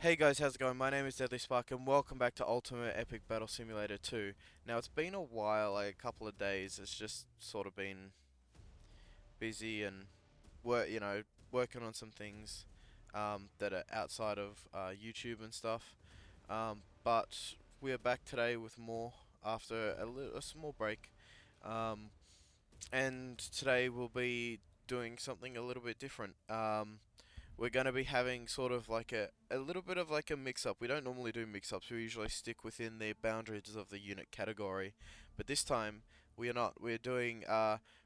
Hey guys, how's it going? My name is Deadly Spark and welcome back to Ultimate Epic Battle Simulator 2. Now it's been a while, like a couple of days. It's just sort of been busy and working on some things that are outside of YouTube and stuff. But we are back today with more after a small break. Um, and today we'll be doing something a little bit different. We're going to be having sort of like a little bit of like a mix-up. We don't normally do mix-ups. We usually stick within the boundaries of the unit category. But this time, we are not. We're doing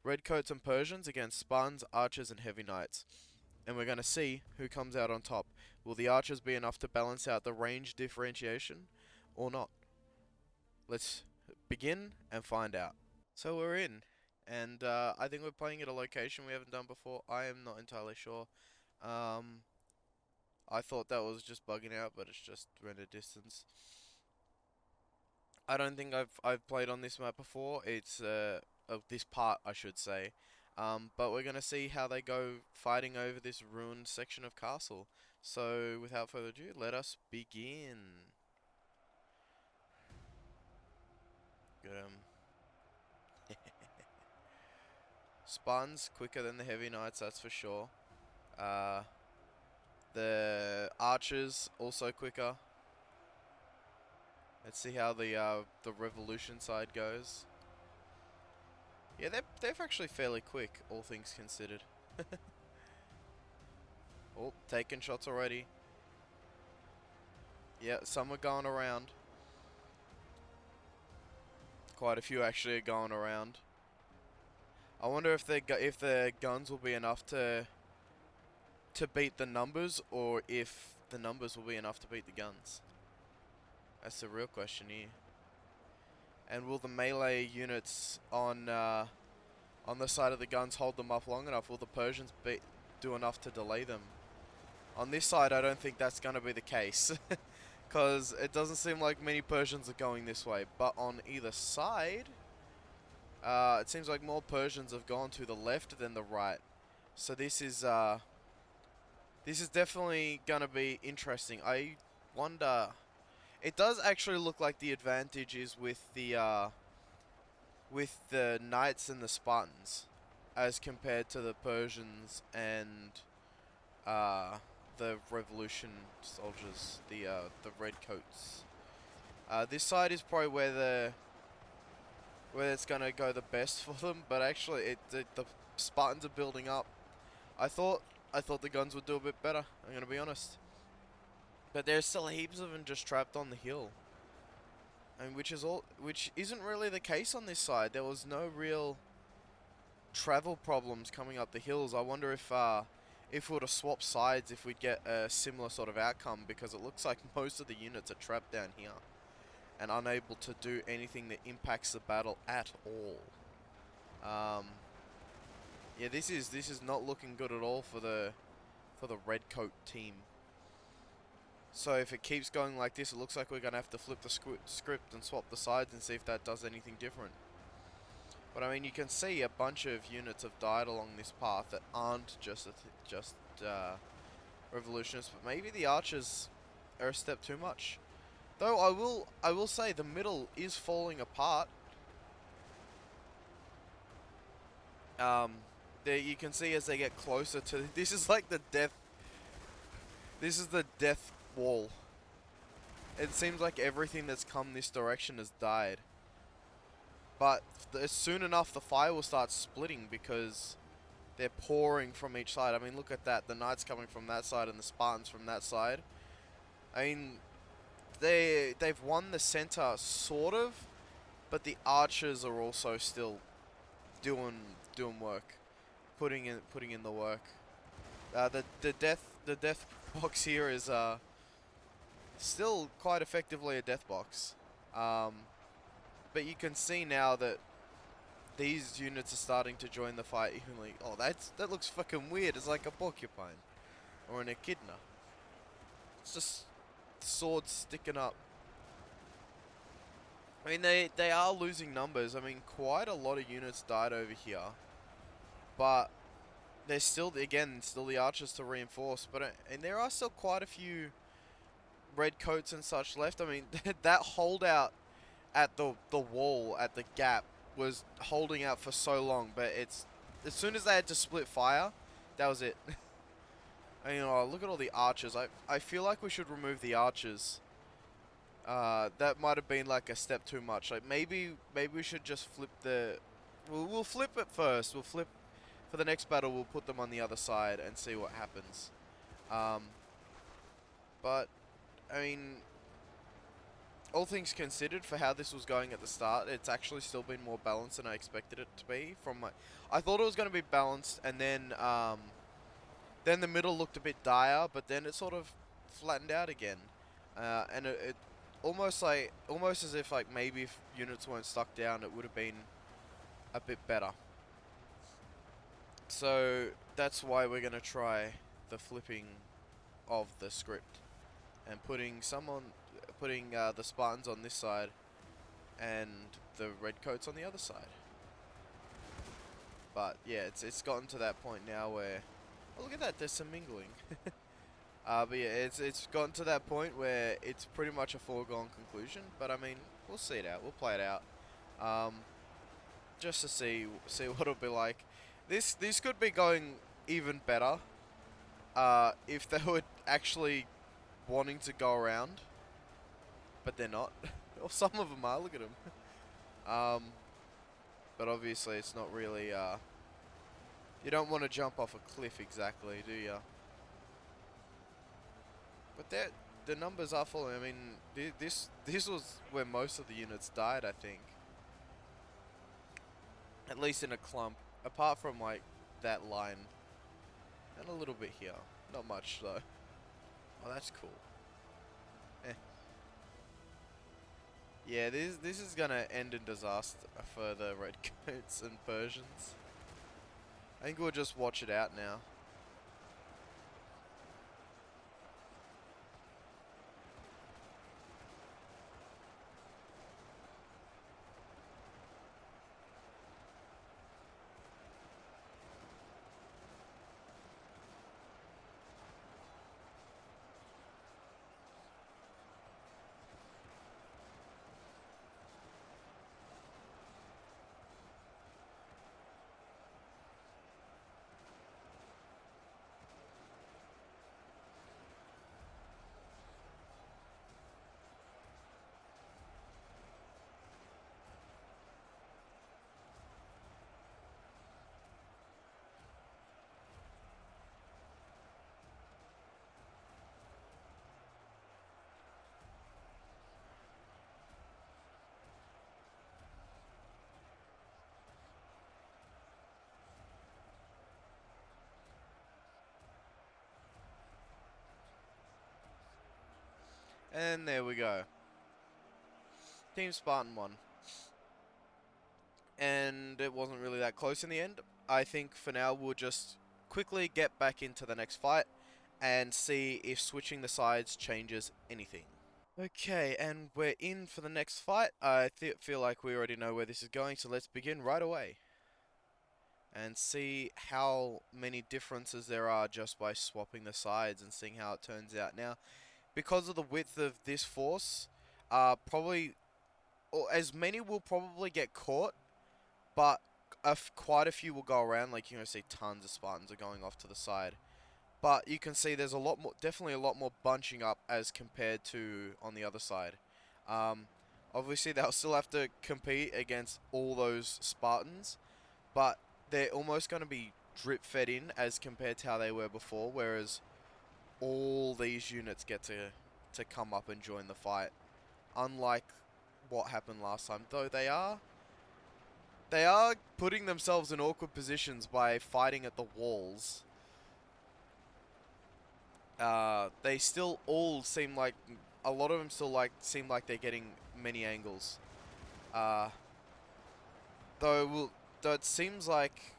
Redcoats and Persians against Spartans, Archers, and Heavy Knights. And we're going to see who comes out on top. Will the Archers be enough to balance out the range differentiation or not? Let's begin and find out. So we're in. And I think we're playing at a location we haven't done before. I am not entirely sure. Um, I thought that was just bugging out, but it's just render distance. I don't think I've played on this map before. It's of this part, I should say. But we're gonna see how they go fighting over this ruined section of castle. So without further ado, let us begin. Get 'em. Spartans quicker than the heavy knights, that's for sure. Uh, the archers also quicker. Let's see how the revolution side goes. Yeah, they're actually fairly quick, all things considered. Oh, taking shots already. Yeah, some are going around. Quite a few actually are going around. I wonder if their guns will be enough to beat the numbers, or if the numbers will be enough to beat the guns. That's the real question here. And will the melee units on the side of the guns hold them up long enough? Will the Persians do enough to delay them? On this side, I don't think that's going to be the case. Because it doesn't seem like many Persians are going this way. But on either side, it seems like more Persians have gone to the left than the right. So this is definitely going to be interesting. I wonder... It does actually look like the advantage is with the knights and the Spartans, as compared to the Persians and the revolution soldiers, the redcoats. This side is probably where it's gonna go the best for them, but actually the Spartans are building up. I thought the guns would do a bit better, I'm gonna be honest. But there's still heaps of them just trapped on the hill. And which isn't really the case on this side. There was no real travel problems coming up the hills. I wonder if we were to swap sides, if we'd get a similar sort of outcome, because it looks like most of the units are trapped down here and unable to do anything that impacts the battle at all. Yeah, this is not looking good at all for the redcoat team. So if it keeps going like this, it looks like we're gonna have to flip the script and swap the sides and see if that does anything different. But I mean, you can see a bunch of units have died along this path that aren't just revolutionists, but maybe the archers are a step too much. Though I will say the middle is falling apart. There you can see as they get closer to this is like the death. This is the death wall. It seems like everything that's come this direction has died. But soon enough, the fire will start splitting because they're pouring from each side. I mean, look at that. The knights coming from that side and the Spartans from that side. I mean, they've won the center, sort of, but the archers are also still doing work, putting in the work. The death box here is still quite effectively a death box. But you can see now that these units are starting to join the fight evenly. Oh, that looks fucking weird. It's like a porcupine or an echidna. It's just swords sticking up. I mean, they are losing numbers. I mean, quite a lot of units died over here, but there's still the archers to reinforce. But and there are still quite a few red coats and such left. I mean, that holdout at the wall at the gap was holding out for so long, but it's as soon as they had to split fire, that was it. And, you know, look at all the archers. I feel like we should remove the archers. That might have been like a step too much. Like maybe we should just flip the. We'll flip it first. We'll flip for the next battle. We'll put them on the other side and see what happens. But I mean, all things considered, for how this was going at the start, it's actually still been more balanced than I expected it to be. I thought it was going to be balanced, and then the middle looked a bit dire, but then it sort of flattened out again, and it almost as if like maybe if units weren't stuck down, it would have been a bit better. So that's why we're gonna try the flipping of the script and putting the Spartans on this side and the redcoats on the other side. But yeah, it's gotten to that point now where, oh, look at that, there's some mingling. But yeah, it's gotten to that point where it's pretty much a foregone conclusion. But I mean, we'll see it out. We'll play it out, just to see what it'll be like. This could be going even better, if they were actually wanting to go around, but they're not. Or some of them are. Look at them. But obviously, it's not really. You don't want to jump off a cliff exactly, do you? But the numbers are falling. I mean, this was where most of the units died, I think. At least in a clump. Apart from, like, that line. And a little bit here. Not much, though. Oh, that's cool. Eh. Yeah, this is gonna end in disaster for the redcoats and Persians. I think we'll just watch it out now. And there we go. Team Spartan won. And it wasn't really that close in the end. I think for now we'll just quickly get back into the next fight and see if switching the sides changes anything. Okay, and we're in for the next fight. I feel like we already know where this is going, so let's begin right away. And see how many differences there are just by swapping the sides and seeing how it turns out. Now, because of the width of this force, probably, or as many will probably get caught, but quite a few will go around. Like, you're going to see tons of Spartans are going off to the side. But you can see there's a lot more, definitely a lot more bunching up as compared to on the other side. Obviously, they'll still have to compete against all those Spartans, but they're almost going to be drip fed in as compared to how they were before, whereas all these units get to come up and join the fight, unlike what happened last time. Though they are putting themselves in awkward positions by fighting at the walls. They still all seem like, a lot of them still seem like they're getting many angles. Though it seems like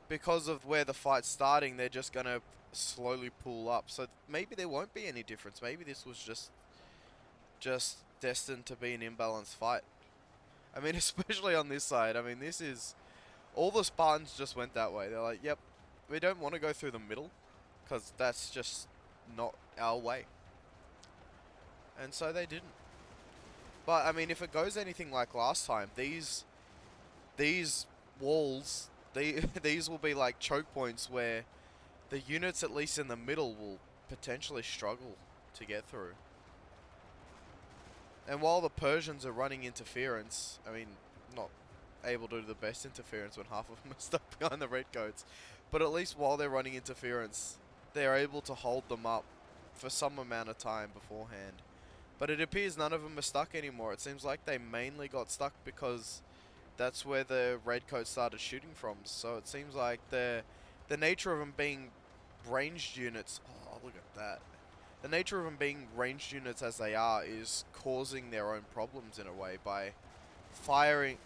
because of where the fight's starting, they're just gonna slowly pull up. So maybe there won't be any difference. Maybe this was just destined to be an imbalanced fight. I mean, especially on this side. I mean, this is, all the Spartans just went that way. They're like, yep, we don't want to go through the middle, because that's just not our way. And so they didn't. But I mean, if it goes anything like last time, these walls, these will be like choke points where the units, at least in the middle, will potentially struggle to get through. And while the Persians are running interference, I mean, not able to do the best interference when half of them are stuck behind the redcoats, but at least while they're running interference, they're able to hold them up for some amount of time beforehand. But it appears none of them are stuck anymore. It seems like they mainly got stuck because that's where the redcoats started shooting from. So it seems like the nature of them being ranged units. Oh, look at that. The nature of them being ranged units as they are is causing their own problems in a way by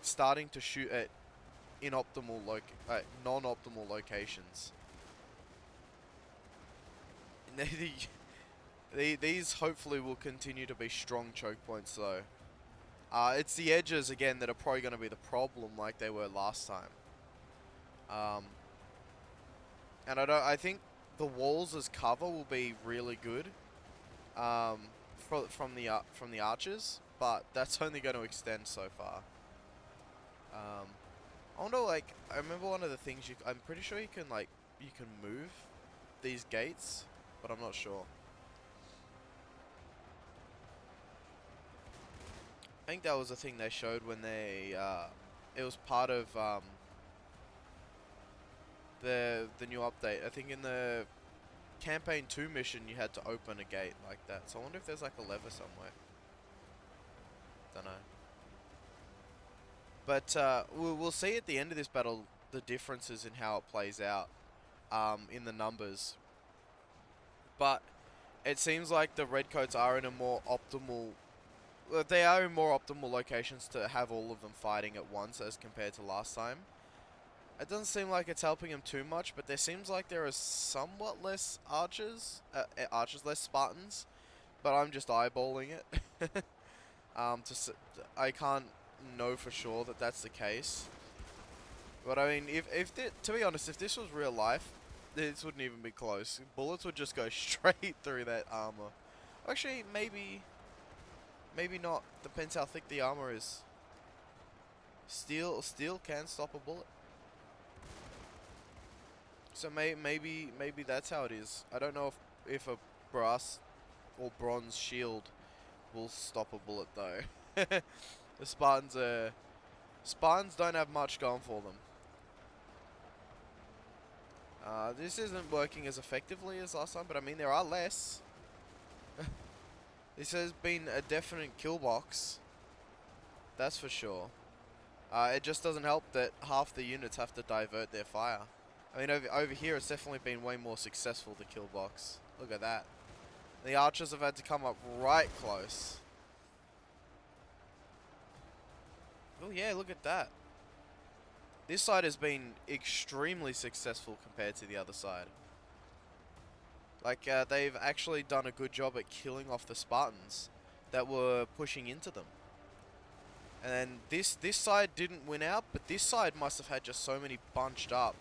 starting to shoot at non-optimal locations. These hopefully will continue to be strong choke points though. It's the edges again that are probably going to be the problem, like they were last time. Um, and I think the walls as cover will be really good. From the archers, but that's only going to extend so far. I wonder, like, I remember one of the things I'm pretty sure you can move these gates, but I'm not sure. I think that was the thing they showed when it was part of the new update. I think in the campaign 2 mission you had to open a gate like that. So I wonder if there's like a lever somewhere. Don't know. But we'll see at the end of this battle the differences in how it plays out in the numbers. But it seems like the redcoats are in a more optimal. They are in more optimal locations to have all of them fighting at once as compared to last time. It doesn't seem like it's helping them too much, but there seems like there are somewhat less less Spartans. But I'm just eyeballing it. I can't know for sure that that's the case. But I mean, to be honest, if this was real life, this wouldn't even be close. Bullets would just go straight through that armor. Actually, maybe not. Depends how thick the armor is. Steel can stop a bullet. So maybe that's how it is. I don't know if a brass or bronze shield will stop a bullet though. The Spartans don't have much going for them. This isn't working as effectively as last time, but I mean there are less. This has been a definite kill box. That's for sure. It just doesn't help that half the units have to divert their fire. I mean, over here it's definitely been way more successful, the kill box. Look at that. The archers have had to come up right close. Oh yeah, look at that. This side has been extremely successful compared to the other side. Like, they've actually done a good job at killing off the Spartans that were pushing into them. And then this side didn't win out, but this side must have had just so many bunched up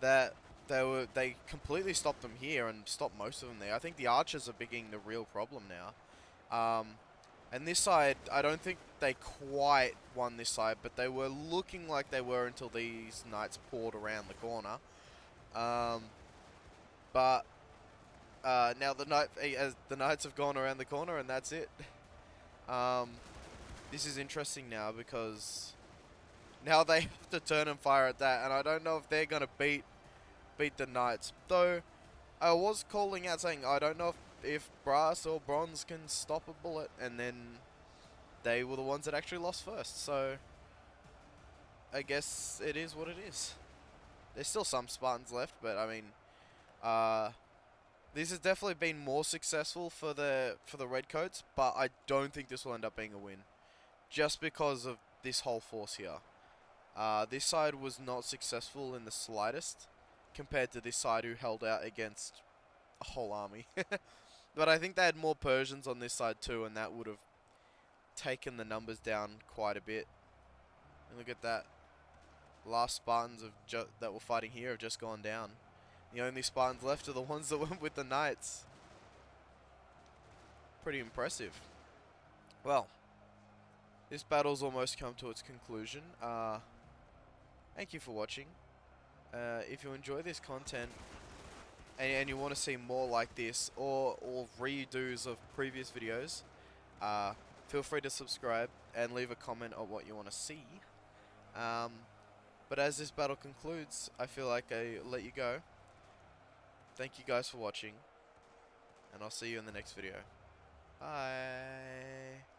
that they completely stopped them here and stopped most of them there. I think the archers are being the real problem now. And this side, I don't think they quite won this side, but they were looking like they were until these knights poured around the corner. But now the knights have gone around the corner, and that's it. This is interesting now because now they have to turn and fire at that, and I don't know if they're gonna beat the knights. Though I was calling out saying I don't know if brass or bronze can stop a bullet, and then they were the ones that actually lost first. So I guess it is what it is. There's still some Spartans left, but I mean, this has definitely been more successful for the redcoats, but I don't think this will end up being a win, just because of this whole force here. This side was not successful in the slightest compared to this side who held out against a whole army. But I think they had more Persians on this side too, and that would have taken the numbers down quite a bit. And look at that. Last Spartans that were fighting here have just gone down. The only Spartans left are the ones that went with the knights. pretty impressive. Well, this battle's almost come to its conclusion. Thank you for watching. If you enjoy this content and you want to see more like this or redos of previous videos, feel free to subscribe and leave a comment on what you want to see. But as this battle concludes, I feel like I let you go. Thank you guys for watching, and I'll see you in the next video. Bye.